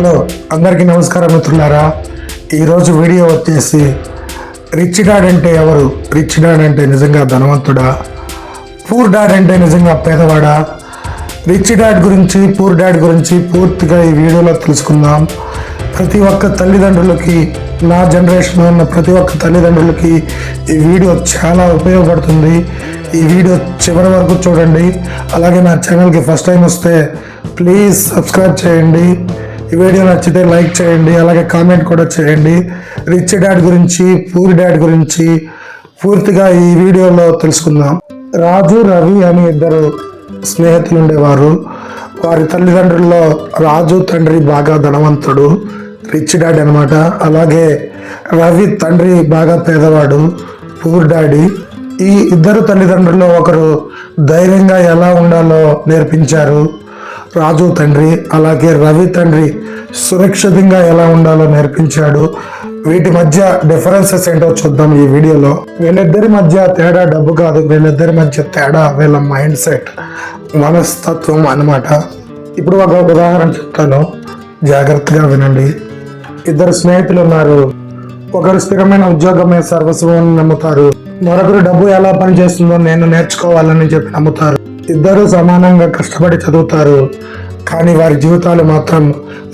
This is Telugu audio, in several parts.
హలో అందరికీ నమస్కారం మిత్రులారా. ఈరోజు వీడియో వచ్చేసి రిచ్ డాడ్ అంటే ఎవరు, రిచ్ డాడ్ అంటే నిజంగా ధనవంతుడా, పూర్ డాడ్ అంటే నిజంగా పేదవాడా, రిచ్ డాడ్ గురించి పూర్ డాడ్ గురించి పూర్తిగా ఈ వీడియోలో తెలుసుకుందాం. ప్రతి ఒక్క తల్లిదండ్రులకి, నా జనరేషన్లో ఉన్న ప్రతి ఒక్క తల్లిదండ్రులకి ఈ వీడియో చాలా ఉపయోగపడుతుంది. ఈ వీడియో చివరి వరకు చూడండి. అలాగే నా ఛానల్కి ఫస్ట్ టైం వస్తే ప్లీజ్ సబ్స్క్రైబ్ చేయండి. ఈ వీడియో నచ్చితే లైక్ చేయండి, అలాగే కామెంట్ కూడా చేయండి. రిచ్ డాడ్ గురించి పూర్ డాడ్ గురించి పూర్తిగా ఈ వీడియోలో తెలుసుకుందాం. రాజు, రవి అని ఇద్దరు స్నేహితులు ఉండేవారు. వారి తల్లిదండ్రుల్లో రాజు తండ్రి బాగా ధనవంతుడు, రిచ్ డాడ్ అనమాట. అలాగే రవి తండ్రి బాగా పేదవాడు, పూర్ డాడీ. ఈ ఇద్దరు తల్లిదండ్రుల్లో ఒకరు ధైర్యంగా ఎలా ఉండాలో నేర్పించారు, రాజు తండ్రి. అలాగే రవి తండ్రి సురక్షితంగా ఎలా ఉండాలో నేర్పించాడు. వీటి మధ్య డిఫరెన్సెస్ ఏంటో చూద్దాం ఈ వీడియోలో. వీళ్ళిద్దరి మధ్య తేడా డబ్బు కాదు, వీళ్ళిద్దరి మధ్య తేడా వీళ్ళ మైండ్ సెట్, మనస్తత్వం అన్నమాట. ఇప్పుడు ఒక ఉదాహరణ చెప్తాను, జాగ్రత్తగా వినండి. ఇద్దరు స్నేహితులు ఉన్నారు. ఒకరు స్థిరమైన ఉద్యోగమే సర్వస్వం అని నమ్ముతారు, మరొకరు డబ్బు ఎలా పనిచేస్తుందో నేను నేర్చుకోవాలని చెప్పి నమ్ముతారు. ఇద్దరు సమానంగా కష్టపడి చదువుతారు, కానీ వారి జీవితాలు మాత్రం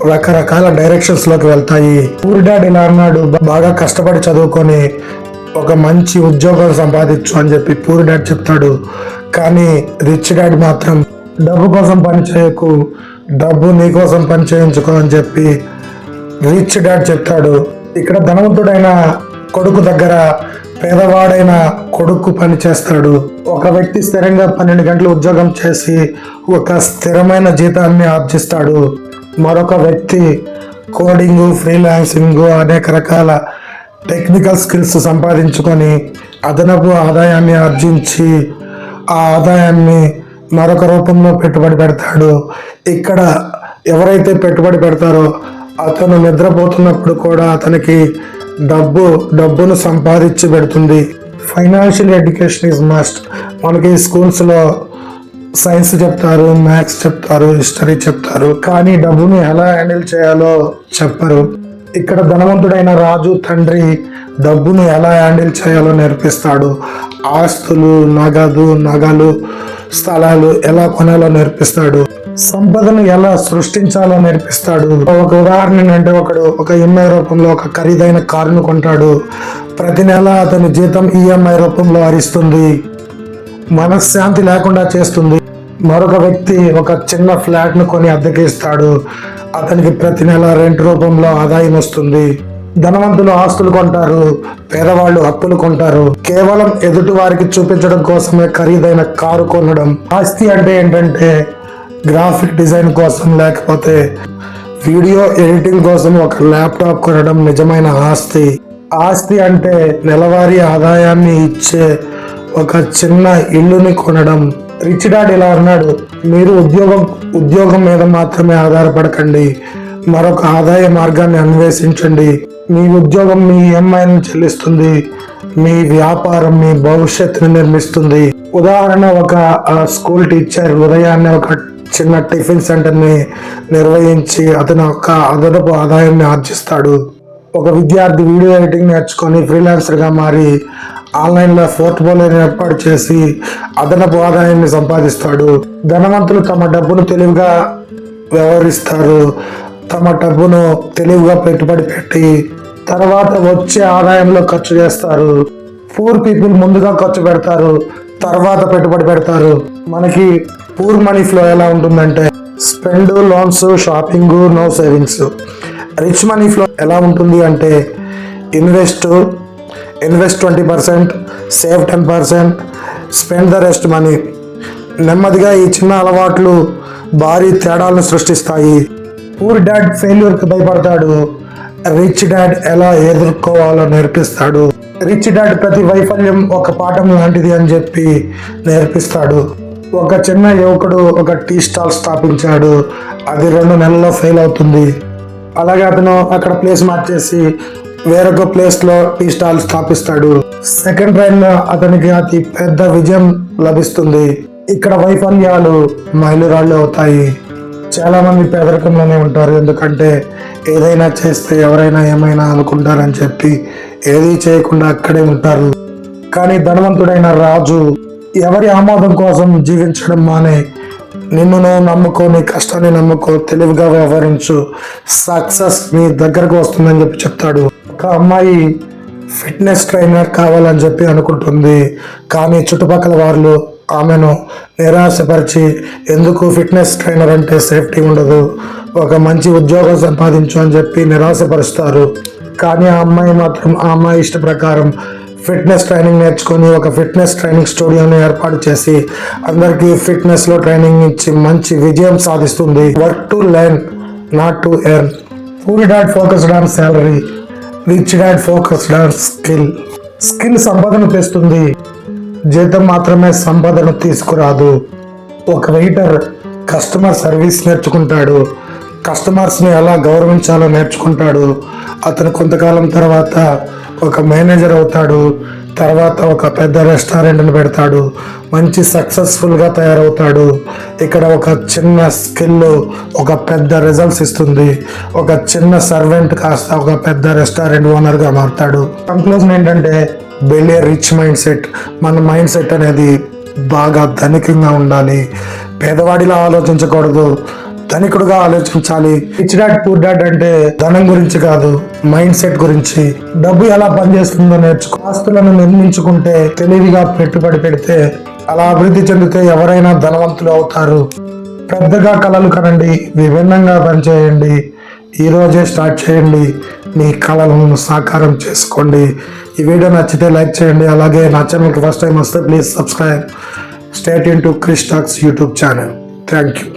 రకరకాల డైరెక్షన్స్ లోకి వెళ్తాయి. పూర్ డాడ్ ఇలా అన్నాడు, బాగా కష్టపడి చదువుకొని ఒక మంచి ఉద్యోగం సంపాదించు అని చెప్పి పూర్ డాడ్ చెప్తాడు. కానీ రిచ్ డాడ్ మాత్రం డబ్బు కోసం పని చేయకు, డబ్బు నీ కోసం పని చేయించుకో అని చెప్పి రిచ్ డాడ్ చెప్తాడు. ఇక్కడ ధనవంతుడైన కొడుకు దగ్గర పేదవాడైన కొడుకు పని చేస్తాడు. ఒక వ్యక్తి స్థిరంగా 12 గంటలు ఉద్యోగం చేసి ఒక స్థిరమైన జీతాన్ని ఆర్జిస్తాడు. మరొక వ్యక్తి కోడింగ్, ఫ్రీలాన్సింగ్, అనేక రకాల టెక్నికల్ స్కిల్స్ సంపాదించుకొని అదనపు ఆదాయాన్ని ఆర్జించి ఆ ఆదాయాన్ని మరొక రూపంలో పెట్టుబడి పెడతాడు. ఇక్కడ ఎవరైతే పెట్టుబడి పెడతారో అతను నిద్రపోతున్నప్పుడు కూడా అతనికి డబ్బును సంపాదించి పెడుతుంది. Financial education is must. మనకి స్కూల్స్లో సైన్స్ చెప్తారు, మ్యాథ్స్ చెప్తారు, హిస్టరీ చెప్తారు, కానీ డబ్బుని ఎలా హ్యాండిల్ చేయాలో చెప్పరు. ఇక్కడ ధనవంతుడైన రాజు తండ్రి డబ్బును ఎలా హ్యాండిల్ చేయాలో నేర్పిస్తాడు. ఆస్తులు, నగలు, స్థలాలు ఎలా కొనాలో నేర్పిస్తాడు. సంపదను ఎలా సృష్టించాలో నేర్పిస్తాడు. ఒక ఉదాహరణ ఏంటంటే, ఒక ఈఎంఐ రూపంలో ఒక ఖరీదైన కారును కొంటాడు. ప్రతి నెల అతని జీతం ఈఎంఐ రూపంలో హరిస్తుంది, మనశ్శాంతి లేకుండా చేస్తుంది. మరొక వ్యక్తి ఒక చిన్న ఫ్లాట్ను కొని అద్దెకి ఇస్తాడు, అతనికి ప్రతి నెల రెంట్ రూపంలో ఆదాయం వస్తుంది. ధనవంతులు ఆస్తులు కొంటారు, పేదవాళ్ళు అప్పులు కొంటారు. కేవలం ఎదుటి వారికి చూపించడం కోసమే ఖరీదైన కారు కొనడం. ఆస్తి అంటే ఏంటంటే గ్రాఫిక్ డిజైన్ కోసం, లేకపోతే వీడియో ఎడిటింగ్ కోసం ఒక ల్యాప్టాప్ కొనడం నిజమైన ఆస్తి. ఆస్తి అంటే నెలవారీ ఆదాయాన్ని ఇచ్చే ఒక చిన్న ఇల్లుని కొనడం. రిచ్ డాడ్ ఇలా అన్నాడు, మీరు ఉద్యోగం మీద మాత్రమే ఆధారపడకండి, మరొక ఆదాయ మార్గాన్ని అన్వేషించండి. మీ ఉద్యోగం మీ ఈఎంఐని చెల్లిస్తుంది, మీ వ్యాపారం మీ భవిష్యత్తుని నిర్మిస్తుంది. ఉదాహరణ, ఒక స్కూల్ టీచర్ ఉదయాన్నే ఒక చిన్న టిఫిన్ సెంటర్ని నిర్వహించి అతను ఒక అదనపు ఆదాయాన్ని ఆర్జిస్తాడు. ఒక విద్యార్థి వీడియో ఎడిటింగ్ నేర్చుకొని ఫ్రీలాన్సర్గా మారి ఆన్లైన్లో పోర్ట్ఫోలియోని ఏర్పాటు చేసి అదనపు ఆదాయాన్ని సంపాదిస్తాడు. ధనవంతులు తమ డబ్బును తెలివిగా వ్యవహరిస్తారు, తమ డబ్బును తెలివిగా పెట్టుబడి పెట్టి తర్వాత వచ్చే ఆదాయంలో ఖర్చు చేస్తారు. పూర్ పీపుల్ ముందుగా ఖర్చు పెడతారు, తర్వాత పెట్టుబడి పెడతారు. మనకి పూర్ మనీ ఫ్లో ఎలా ఉంటుందంటే spend, loans, shopping, no savings. Rich money flow ఎలా ఉంటుంది అంటే invest 20%, save 10%, spend the rest money. నెమ్మదిగా ఈ చిన్న అలవాట్లు భారీ తేడాలను సృష్టిస్తాయి. పూర్ డాడ్ ఫెయిల్యూర్కి భయపడతాడు, రిచ్ డాడ్ ఎలా ఎదుర్కోవాలో నేర్పిస్తాడు. రిచ్ డాడ్ ప్రతి వైఫల్యం ఒక పాఠం లాంటిది అని చెప్పి నేర్పిస్తాడు. ఒక చిన్న యువకుడు ఒక టీ స్టాల్ స్థాపించాడు, అది 2 నెలల్లో ఫెయిల్ అవుతుంది. అలాగే అతను అక్కడ ప్లేస్ మార్చేసి వేరొక ప్లేస్లో టీ స్టాల్ స్థాపిస్తాడు. సెకండ్ ట్రైన్లో అతనికి అతి పెద్ద విజయం లభిస్తుంది. ఇక్కడ వైఫల్యాలు మైలురాళ్ళు అవుతాయి. చాలా మంది పేదరికంలోనే ఉంటారు. ఎందుకంటే ఏదైనా చేస్తే ఎవరైనా ఏమైనా అనుకుంటారని చెప్పి ఏది చేయకుండా అక్కడే ఉంటారు. కానీ ధనవంతుడైన రాజు ఎవరి ఆమోదం కోసం జీవించడం మానే నిన్ను నువ్వు నమ్ముకో, నీ కష్టాన్ని నమ్ముకో, తెలివిగా వ్యవహరించు, సక్సెస్ నీ దగ్గరకు వస్తుందని చెప్పి చెప్తాడు. ఒక అమ్మాయి ఫిట్నెస్ ట్రైనర్ కావాలని చెప్పి అనుకుంటుంది. కానీ చుట్టుపక్కల వాళ్ళు ఆమెను నిరాశపరిచి, ఎందుకు ఫిట్నెస్ ట్రైనర్ అంటే సేఫ్టీ ఉండదు, ఒక మంచి ఉద్యోగం సంపాదించు అని చెప్పి నిరాశపరుస్తారు. కానీ ఆ అమ్మాయి మాత్రం ఆ అమ్మాయి ఇష్ట ప్రకారం ఫిట్నెస్ ట్రైనింగ్ నేర్చుకొని ఒక ఫిట్నెస్ ట్రైనింగ్ స్టూడియోని ఏర్పాటు చేసి అందరికీ ఫిట్నెస్లో ట్రైనింగ్ ఇచ్చి మంచి విజయం సాధిస్తుంది. Work to learn, not to earn. Poor dad focused on salary, rich dad focused on skill. Skill సంపదను తెస్తుంది, జీతం మాత్రమే సంపదను తీసుకురాదు. ఒక వెయిటర్ కస్టమర్ సర్వీస్ నేర్చుకుంటాడు, కస్టమర్స్ని ఎలా గౌరవించాలో నేర్చుకుంటాడు. అతను కొంతకాలం తర్వాత ఒక మేనేజర్ అవుతాడు, తర్వాత ఒక పెద్ద రెస్టారెంట్ని పెడతాడు, మంచి సక్సెస్ఫుల్గా తయారవుతాడు. ఇక్కడ ఒక చిన్న స్కిల్ ఒక పెద్ద రిజల్ట్స్ ఇస్తుంది. ఒక చిన్న సర్వెంట్ కాస్త ఒక పెద్ద రెస్టారెంట్ ఓనర్గా మారుతాడు. కంక్లూజన్ ఏంటంటే build a rich mind set. మన మైండ్ సెట్ అనేది బాగా ధనికంగా ఉండాలి, పేదవాడిలా ఆలోచించకూడదు, ధనికుడుగా ఆలోచించాలి. రిచ్ డాడ్ పూర్ డాడ్ అంటే ధనం గురించి కాదు, మైండ్ సెట్ గురించి. డబ్బు ఎలా పనిచేస్తుందో నేర్చుకో. ఆస్తులను నిర్మించుకుంటే, తెలివిగా పెట్టుబడి పెడితే, అలా అభివృద్ధి చెందితే ఎవరైనా ధనవంతులు అవుతారు. పెద్దగా కళలు కనండి, విభిన్నంగా పనిచేయండి. ఈ రోజే స్టార్ట్ చేయండి, మీ కళలను సాకారం చేసుకోండి. ఈ వీడియో నచ్చితే లైక్ చేయండి. అలాగే నా ఛానల్కి ఫస్ట్ టైం వస్తే please subscribe. Stay tune to Krish talks YouTube channel. Thank you.